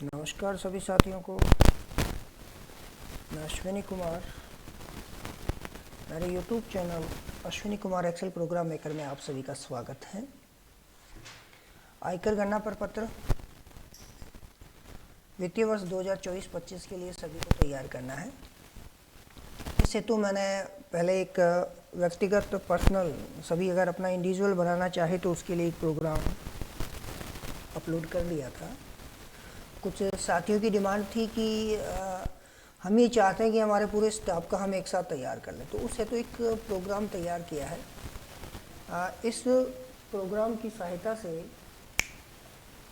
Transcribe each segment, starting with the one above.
नमस्कार सभी साथियों को। मैं अश्विनी कुमार, मेरे YouTube channel Ashwini Kumar Excel program maker में आप सभी का स्वागत है। आयकर गणना प्रपत्र वित्तीय वर्ष 2024-25 के लिए सभी को तैयार करना है। इस हेतु मैंने पहले एक व्यक्तिगत पर्सनल सभी अगर अपना इंडिविजुअल बनाना चाहे तो उसके लिए एक प्रोग्राम अपलोड कर दिया था। कुछ साथियों की डिमांड थी कि हम ये चाहते हैं कि हमारे पूरे स्टाफ का हम एक साथ तैयार कर लें, तो उससे तो एक प्रोग्राम तैयार किया है। इस प्रोग्राम की सहायता से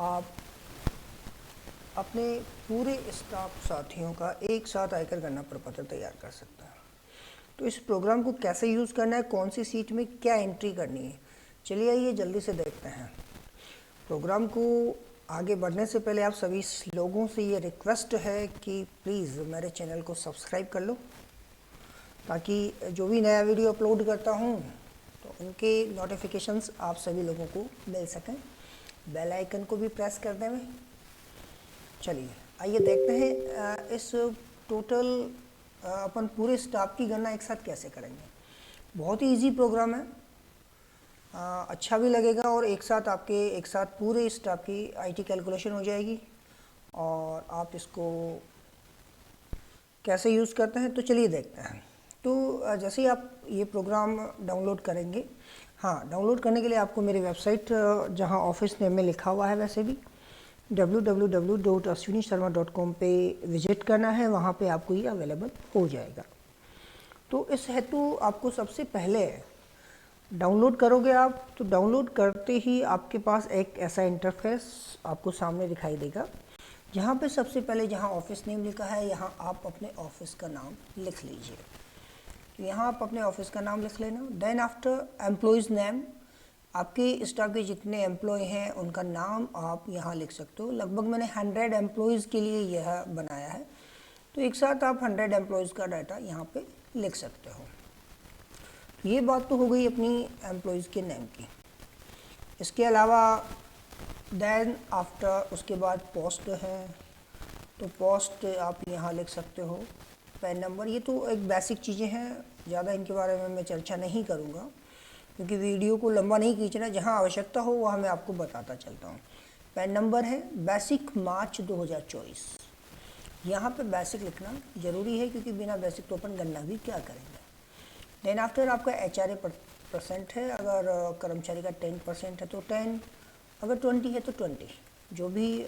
आप अपने पूरे स्टाफ साथियों का एक साथ आयकर गणना प्रपत्र तैयार कर सकते हैं। तो इस प्रोग्राम को कैसे यूज़ करना है, कौन सी सीट में क्या एंट्री करनी है, चलिए आइए जल्दी से देखते हैं। प्रोग्राम को आगे बढ़ने से पहले आप सभी लोगों से ये रिक्वेस्ट है कि प्लीज़ मेरे चैनल को सब्सक्राइब कर लो, ताकि जो भी नया वीडियो अपलोड करता हूँ तो उनके नोटिफिकेशंस आप सभी लोगों को मिल सकें। बेल आइकन को भी प्रेस कर दें। चलिए आइए देखते हैं इस टोटल अपन पूरे स्टाफ की गणना एक साथ कैसे करेंगे। बहुत ही इजी प्रोग्राम है, अच्छा भी लगेगा और एक साथ पूरे स्टाफ की आईटी कैलकुलेशन हो जाएगी। और आप इसको कैसे यूज़ करते हैं तो चलिए देखते हैं। तो जैसे ही आप ये प्रोग्राम डाउनलोड करेंगे, डाउनलोड करने के लिए आपको मेरी वेबसाइट जहां ऑफिस नेम में लिखा हुआ है वैसे भी www.ashwinisharma.com पे विजिट करना है, वहाँ पे आपको ये अवेलेबल हो जाएगा। तो इस हेतु आपको सबसे पहले डाउनलोड करोगे आप, तो डाउनलोड करते ही आपके पास एक ऐसा इंटरफेस आपको सामने दिखाई देगा, जहाँ पे सबसे पहले जहाँ ऑफिस नेम लिखा है यहाँ आप अपने ऑफिस का नाम लिख लीजिए। तो यहाँ आप अपने ऑफिस का नाम लिख लेना। देन आफ्टर एम्प्लॉयज़ नेम, आपके स्टाफ के जितने एम्प्लॉय हैं उनका नाम आप यहाँ लिख सकते हो। लगभग मैंने 100 एम्प्लॉयज़ के लिए यह बनाया है, तो एक साथ आप 100 एम्प्लॉयज़ का डाटा यहाँ पे लिख सकते हो। ये बात तो हो गई अपनी एम्प्लॉयज़ के नेम की। इसके अलावा देन आफ्टर उसके बाद पोस्ट है, तो पोस्ट आप यहाँ लिख सकते हो। पैन नंबर, ये तो एक बेसिक चीज़ें हैं, ज़्यादा इनके बारे में मैं चर्चा नहीं करूँगा क्योंकि वीडियो को लंबा नहीं खींचना। जहाँ आवश्यकता हो वहाँ मैं आपको बताता चलता हूँ। पैन नंबर है बेसिक मार्च 2024, यहाँ पे बेसिक लिखना ज़रूरी है क्योंकि बिना बेसिक तो अपन गणना भी क्या करेंगे। देन आफ्टर आपका HRA % है, अगर कर्मचारी का 10% है तो 10, अगर 20 है तो 20, जो भी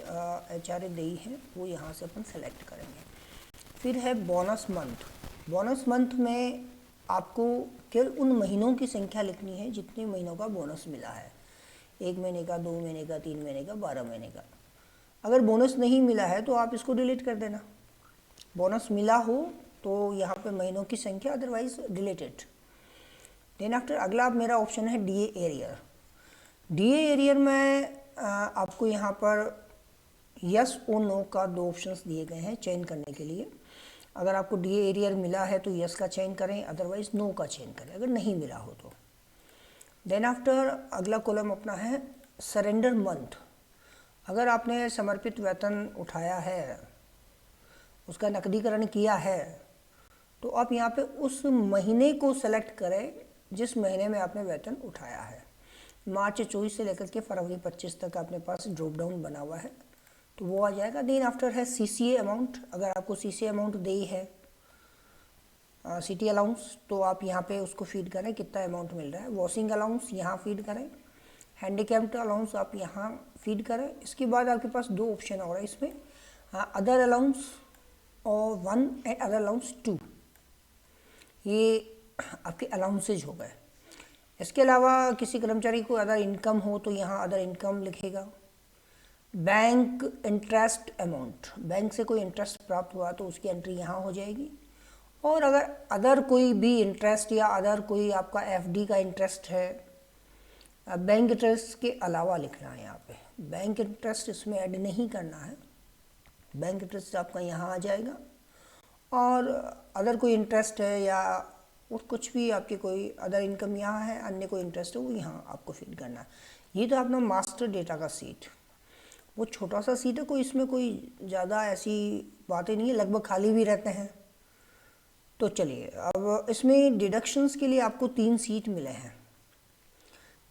HRA देई है वो यहाँ से अपन सेलेक्ट करेंगे। फिर है बोनस मंथ। बोनस मंथ में आपको केवल उन महीनों की संख्या लिखनी है जितने महीनों का बोनस मिला है, 1 महीने का, 2 महीने का, 3 महीने का, 12 महीने का। अगर बोनस नहीं मिला है तो आप इसको डिलीट कर देना। बोनस मिला हो तो यहाँ पे महीनों की संख्या, अदरवाइज डिलीटेड। देन आफ्टर अगला आप मेरा ऑप्शन है DA एरियर। DA एरियर में आपको यहाँ पर यस और नो का 2 ऑप्शंस दिए गए हैं चयन करने के लिए। अगर आपको DA एरियर मिला है तो यस का चयन करें, अदरवाइज नो का चयन करें अगर नहीं मिला हो तो। देन आफ्टर अगला कॉलम अपना है सरेंडर मंथ। अगर आपने समर्पित वेतन उठाया है, उसका नकदीकरण किया है, तो आप यहाँ पे उस महीने को सेलेक्ट करें जिस महीने में आपने वेतन उठाया है। मार्च 24 से लेकर के फरवरी 25 तक अपने पास ड्रॉप डाउन बना हुआ है, तो वो आ जाएगा। देन आफ्टर है CCA अमाउंट। अगर आपको CCA अमाउंट दी है, सिटी अलाउंस, तो आप यहाँ पे उसको फीड करें कितना अमाउंट मिल रहा है। वॉशिंग अलाउंस यहाँ फीड करें, हैंडीकैप्ड अलाउंस आप यहाँ फीड करें। इसके बाद आपके पास 2 ऑप्शन और है इसमें, अदर अलाउंस और 1 एंड अदर अलाउंस 2, ये आपके अलाउंसेज हो गए। इसके अलावा किसी कर्मचारी को अदर इनकम हो तो यहाँ अदर इनकम लिखेगा। बैंक इंटरेस्ट अमाउंट, बैंक से कोई इंटरेस्ट प्राप्त हुआ तो उसकी एंट्री यहाँ हो जाएगी। और अगर अदर कोई भी इंटरेस्ट या अदर कोई आपका FD का इंटरेस्ट है, बैंक इंटरेस्ट के अलावा लिखना है यहाँ पे। बैंक इंटरेस्ट इसमें ऐड नहीं करना है, बैंक इंटरेस्ट आपका यहाँ आ जाएगा। और अदर कोई इंटरेस्ट है या और कुछ भी आपकी कोई अदर इनकम यहाँ है, अन्य कोई इंटरेस्ट है वो यहाँ आपको फिल करना है। ये तो अपना मास्टर डेटा का सीट। वो छोटा सा सीट है, कोई इसमें कोई ज़्यादा ऐसी बातें नहीं है, लगभग खाली भी रहते हैं। तो चलिए, अब इसमें डिडक्शंस के लिए आपको 3 सीट मिले हैं,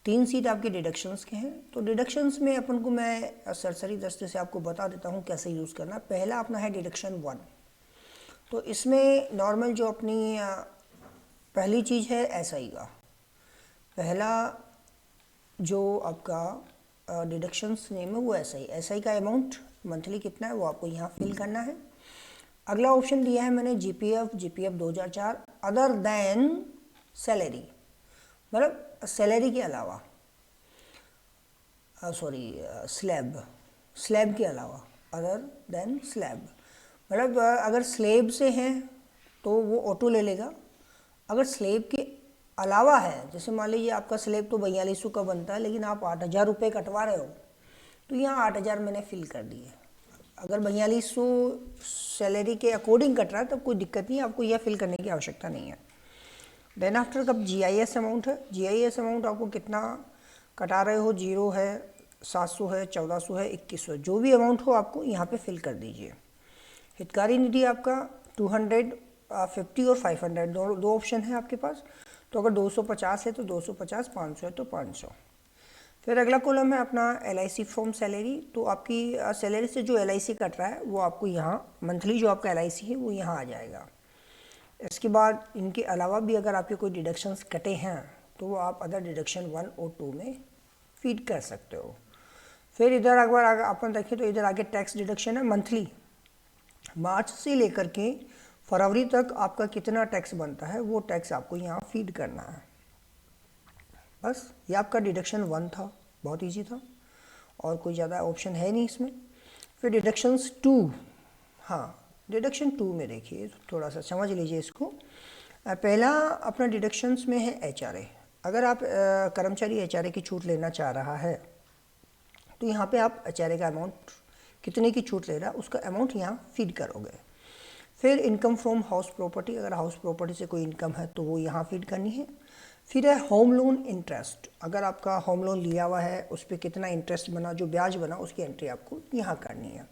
3 सीट आपके डिडक्शंस के हैं। तो डिडक्शंस में अपन को मैं सरसरी दस्ते से आपको बता देता हूँ कैसे यूज़ करना। पहला अपना है डिडक्शन 1। तो इसमें नॉर्मल जो अपनी पहली चीज़ है एसआई का, पहला जो आपका डिडक्शंस नेम है वो एसआई का अमाउंट मंथली कितना है वो आपको यहाँ फिल करना है। अगला ऑप्शन दिया है मैंने जीपीएफ 2004 अदर देन सैलरी, मतलब सैलरी के अलावा, स्लैब के अलावा, अदर देन स्लैब, मतलब अगर स्लेब से हैं तो वो ऑटो ले लेगा। अगर स्लेब के अलावा है, जैसे मान लीजिए आपका स्लेब तो 4200 का बनता है लेकिन आप 8000 रुपये कटवा रहे हो, तो यहाँ 8000 मैंने फिल कर दिए। अगर 4200 सैलरी के अकॉर्डिंग कट रहा है तब कोई दिक्कत नहीं है, आपको यह फिल करने की आवश्यकता नहीं है। देन आफ्टर कब जीआईएस अमाउंट है, जीआईएस अमाउंट आपको कितना कटा रहे हो, 0 है, 700 है, 1400 है, 2100, जो भी अमाउंट हो आपको यहाँ पे फिल कर दीजिए। हितकारी निधि आपका 250 और 500, दो ऑप्शन है आपके पास। तो अगर 250 है तो 250, 500 है तो 500। फिर अगला कॉलम है अपना एलआईसी फ्रॉम सैलरी। तो आपकी सैलरी से जो एलआईसी कट रहा है वो आपको यहाँ मंथली जो आपका एलआईसी है वो यहाँ आ जाएगा। इसके बाद इनके अलावा भी अगर आपके कोई डिडक्शंस कटे हैं तो वो आप अदर डिडक्शन 1 और 2 में फीड कर सकते हो। फिर इधर अगर अपन देखें तो इधर आगे टैक्स डिडक्शन है मंथली, मार्च से लेकर के फरवरी तक आपका कितना टैक्स बनता है वो टैक्स आपको यहाँ फीड करना है। बस ये आपका डिडक्शन 1 था, बहुत इजी था और कोई ज़्यादा ऑप्शन है नहीं इसमें। फिर डिडक्शंस 2, हाँ डिडक्शन 2 में देखिए थोड़ा सा समझ लीजिए इसको। पहला अपना डिडक्शंस में है एचआरए। अगर आप कर्मचारी एचआरए की छूट लेना चाह रहा है तो यहाँ पे आप एचआरए का अमाउंट कितने की छूट ले रहा है उसका अमाउंट यहाँ फीड करोगे। फिर इनकम फ्रॉम हाउस प्रॉपर्टी, अगर हाउस प्रॉपर्टी से कोई इनकम है तो वो यहाँ फीड करनी है। फिर है होम लोन इंटरेस्ट, अगर आपका होम लोन लिया हुआ है उस पर कितना इंटरेस्ट बना, जो ब्याज बना उसकी एंट्री आपको यहाँ करनी है।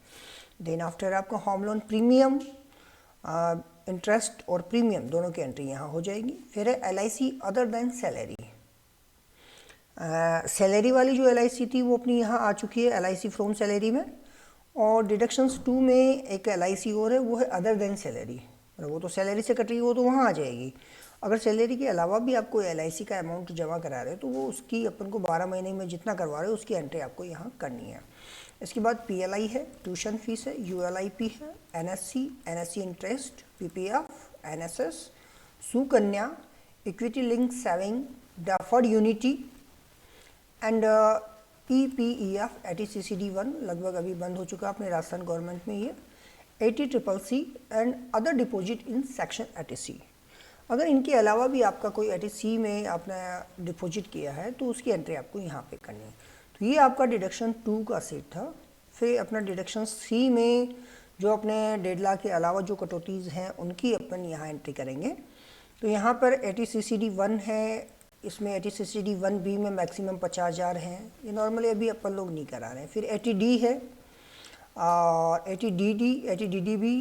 देन आफ्टर आपका होम लोन प्रीमियम, इंटरेस्ट और प्रीमियम दोनों की एंट्री यहाँ हो जाएगी। फिर है LIC other than salary, salary वाली जो एलआईसी थी वो अपनी यहाँ आ चुकी है एलआईसी फ्रॉम सैलरी में। और डिडक्शंस 2 में एक एलआईसी और है वो है अदर देन सैलरी, मतलब वो तो सैलरी से कट रही है वो तो वहाँ आ जाएगी। अगर सैलरी के अलावा भी आपको एलआईसी का अमाउंट जमा करा रहे हो तो वो उसकी अपन को 12 महीने में जितना करवा रहे हो उसकी एंट्री आपको यहाँ करनी है। इसके बाद पीएलआई है, ट्यूशन फीस है, यूएलआईपी है, NSC interest, PPF, NSS, Sukanya, equity link saving, deferred unity and PPEF, ATCCD 1 लगभग अभी बंद हो चुका अपने राजस्थान गवर्नमेंट में ये, ATCCC and other deposit in section ATC. अगर इनके अलावा भी आपका कोई एटीसी में आपने डिपॉजिट किया है तो उसकी एंट्री आपको यहाँ पे करनी है। तो ये आपका डिडक्शन 2 का सेट था। फिर अपना डिडक्शन 3 में जो अपने 1.5 लाख के अलावा जो कटौतीज़ हैं उनकी अपन यहाँ एंट्री करेंगे। तो यहाँ पर एटीसीसीडी 1 है, इसमें एटीसीसीडी 1B में मैक्सिमम 50,000 हैं, ये नॉर्मली अभी अपन लोग नहीं करा रहे हैं। फिर एटीडी है और एटीडीडी, एटीडीडीबी,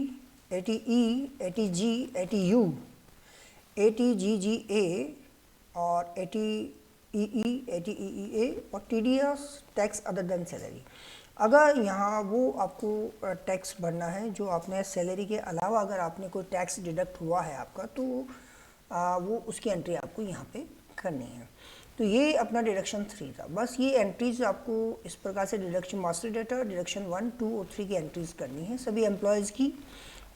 एटीई, एटीजी, एटीयू, एटीजीजीए और एटीईई, एटीईईए और TDS tax other than salary. अगर यहाँ वो आपको टैक्स भरना है जो आपने सैलरी के अलावा अगर आपने कोई टैक्स डिडक्ट हुआ है आपका तो वो उसकी एंट्री आपको यहाँ पे करनी है। तो ये अपना डिडक्शन 3 था। बस ये एंट्रीज आपको इस प्रकार से डिडक्शन मास्टर डेटा, डिडक्शन 1, 2 और 3 की एंट्रीज करनी है सभी एम्प्लॉयज़ की,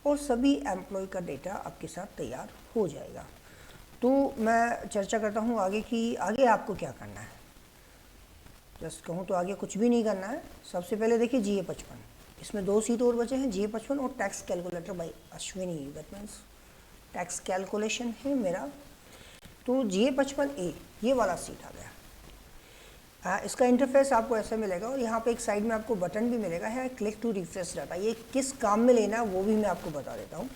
और सभी एम्प्लॉय का डेटा आपके साथ तैयार हो जाएगा। तो मैं चर्चा करता हूँ आगे की, आगे आपको क्या करना है। जस्ट कहूँ तो आगे कुछ भी नहीं करना है। सबसे पहले देखिए GA 55, इसमें 2 सीट और बचे हैं, GA 55 और tax calculator by Ashwini, that means tax calculation है मेरा। तो GA 55A ये वाला सीट आ गया। इसका इंटरफेस आपको ऐसा मिलेगा और यहाँ पे एक साइड में आपको बटन भी मिलेगा है क्लिक टू रिफ्रेश डाटा। ये किस काम में लेना है वो भी मैं आपको बता देता हूँ।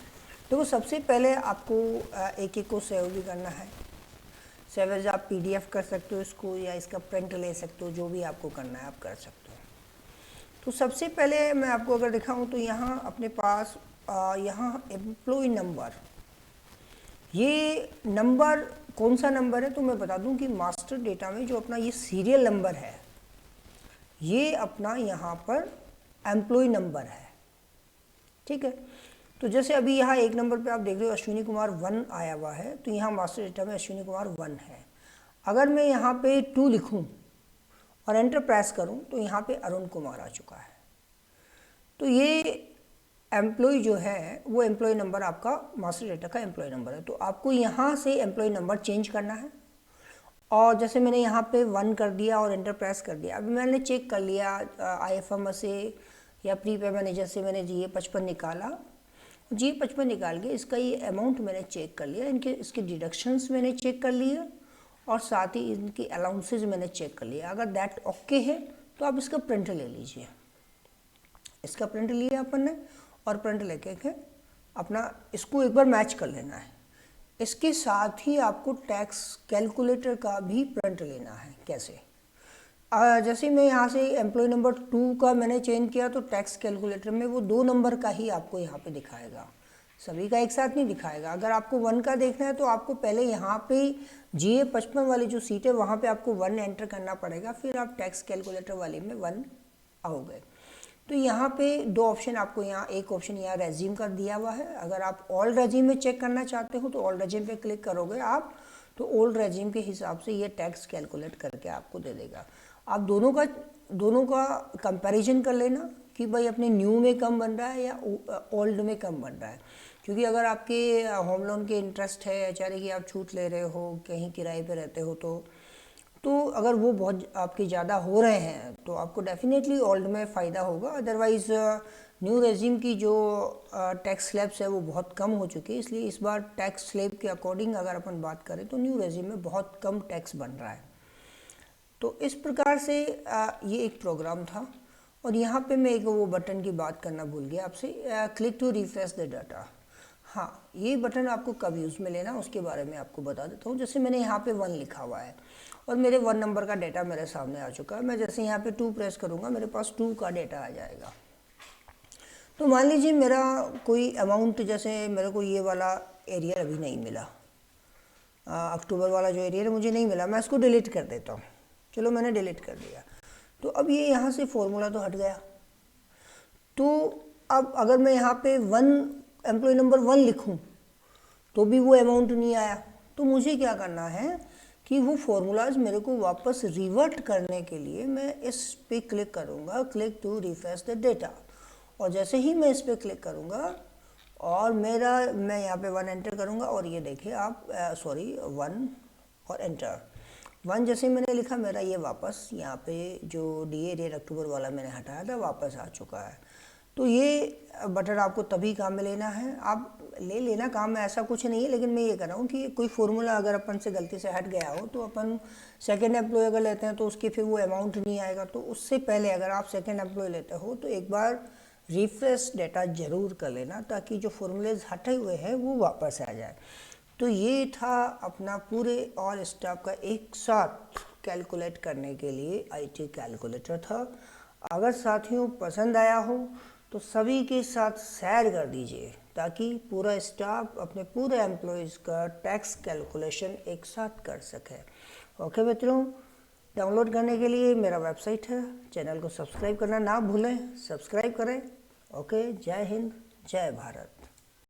तो सबसे पहले आपको एक को सेव भी करना है। सेव एज आप PDF कर सकते हो इसको या इसका प्रिंट ले सकते हो, जो भी आपको करना है आप कर सकते हो। तो सबसे पहले मैं आपको अगर दिखाऊं तो यहाँ अपने पास यहाँ एम्प्लॉय नंबर, ये नंबर कौन सा नंबर है तो मैं बता दूं कि मास्टर डेटा में जो अपना ये सीरियल नंबर है ये अपना यहाँ पर एम्प्लॉय नंबर है, ठीक है। तो जैसे अभी यहाँ एक नंबर पे आप देख रहे हो अश्विनी कुमार 1 आया हुआ है, तो यहाँ मास्टर डेटा में अश्विनी कुमार 1 है। अगर मैं यहाँ पे 2 लिखूँ और एंटर प्रेस करूँ तो यहाँ पे अरुण कुमार आ चुका है। तो ये एम्प्लॉय जो है वो एम्प्लॉय नंबर आपका मास्टर डेटा का एम्प्लॉय नंबर है। तो आपको यहाँ से एम्प्लॉय नंबर चेंज करना है, और जैसे मैंने यहाँ पे 1 कर दिया और एंटर प्रेस कर दिया। अभी मैंने चेक कर लिया IFM से या प्री पे मैनेजर से मैंने GA55 निकाला, GA55 निकाल के इसका ये अमाउंट मैंने चेक कर लिया, इसके डिडक्शंस मैंने चेक कर लिए और साथ ही इनकी अलाउंसेज मैंने चेक कर लिया। अगर दैट ओके है तो आप इसका प्रिंट ले लीजिए। इसका प्रिंट लिया अपन ने और प्रिंट लेके के अपना इसको एक बार मैच कर लेना है। इसके साथ ही आपको टैक्स कैलकुलेटर का भी प्रिंट लेना है। कैसे? जैसे मैं यहाँ से एम्प्लॉय नंबर 2 का मैंने चेंज किया तो टैक्स कैलकुलेटर में वो 2 नंबर का ही आपको यहाँ पे दिखाएगा, सभी का एक साथ नहीं दिखाएगा। अगर आपको 1 का देखना है तो आपको पहले यहाँ पे GA55 वाली जो सीट है वहाँ पे आपको 1 एंटर करना पड़ेगा, फिर आप टैक्स कैलकुलेटर वाले में 1 आओगे। तो यहाँ पे 2 ऑप्शन आपको यहाँ, एक ऑप्शन यहाँ रेज्यूम का दिया हुआ है। अगर आप ऑल रेज्यूम में चेक करना चाहते हो तो ऑल रेज्यूम पे क्लिक करोगे आप, तो ओल्ड रेज्यूम के हिसाब से ये टैक्स कैलकुलेट करके आपको दे देगा। आप दोनों का कंपैरिजन कर लेना कि भाई अपने न्यू में कम बन रहा है या ओल्ड में कम बन रहा है। क्योंकि अगर आपके होम लोन के इंटरेस्ट है, चाहे कि आप छूट ले रहे हो, कहीं किराए पे रहते हो, तो अगर वो बहुत आपके ज़्यादा हो रहे हैं तो आपको डेफिनेटली ओल्ड में फ़ायदा होगा। अदरवाइज़ न्यू रेजिम की जो टैक्स स्लैब्स है वो बहुत कम हो चुकी है, इसलिए इस बार टैक्स स्लैब के अकॉर्डिंग अगर अपन बात करें तो न्यू रेजिम में बहुत कम टैक्स बन रहा है। तो इस प्रकार से ये एक प्रोग्राम था। और यहाँ पे मैं एक वो बटन की बात करना भूल गया आपसे, click to refresh the data. हाँ, ये बटन आपको कब यूज़ में लेना उसके बारे में आपको बता देता हूँ। जैसे मैंने यहाँ पे 1 लिखा हुआ है और मेरे 1 नंबर का डेटा मेरे सामने आ चुका है। मैं जैसे यहाँ पे 2 प्रेस करूँगा मेरे पास 2 का डेटा आ जाएगा। तो मान लीजिए मेरा कोई अमाउंट, जैसे मेरे को ये वाला एरिया अभी नहीं मिला, अक्टूबर वाला जो एरिया मुझे नहीं मिला, मैं इसको डिलीट कर देता हूँ। चलो मैंने डिलीट कर दिया। तो अब ये यहाँ से फॉर्मूला तो हट गया। तो अब अगर मैं यहाँ पे 1 एम्प्लॉय नंबर 1 लिखूँ तो भी वो अमाउंट नहीं आया। तो मुझे क्या करना है कि वो फॉर्मूलाज मेरे को वापस रिवर्ट करने के लिए मैं इस पे क्लिक करूँगा, click to refresh the data. और जैसे ही मैं इस पे क्लिक करूँगा और मैं यहाँ पे 1 एंटर करूँगा और ये देखिए आप 1 और एंटर 1 जैसे मैंने लिखा, मेरा ये वापस यहाँ पे जो DA रेट अक्टूबर वाला मैंने हटाया था वापस आ चुका है। तो ये बटन आपको तभी काम में लेना है, आप ले लेना काम में, ऐसा कुछ नहीं है। लेकिन मैं ये कर रहा हूँ कि कोई फॉर्मूला अगर अपन से गलती से हट गया हो तो अपन सेकंड एम्प्लॉय अगर लेते हैं तो उसके फिर वो अमाउंट नहीं आएगा। तो उससे पहले अगर आप सेकंड एम्प्लॉय लेते हो तो एक बार रिफ्रेश डेटा ज़रूर कर लेना, ताकि जो फॉर्मूलेज हटे हुए हैं वो वापस आ जाए। तो ये था अपना पूरे ऑल स्टाफ का एक साथ कैलकुलेट करने के लिए IT कैलकुलेटर था। अगर साथियों पसंद आया हो तो सभी के साथ शेयर कर दीजिए, ताकि पूरा स्टाफ अपने पूरे एम्प्लॉयज़ का टैक्स कैलकुलेशन एक साथ कर सके। ओके मित्रों, डाउनलोड करने के लिए मेरा वेबसाइट है, चैनल को सब्सक्राइब करना ना भूलें, सब्सक्राइब करें। ओके, जय हिंद, जय भारत।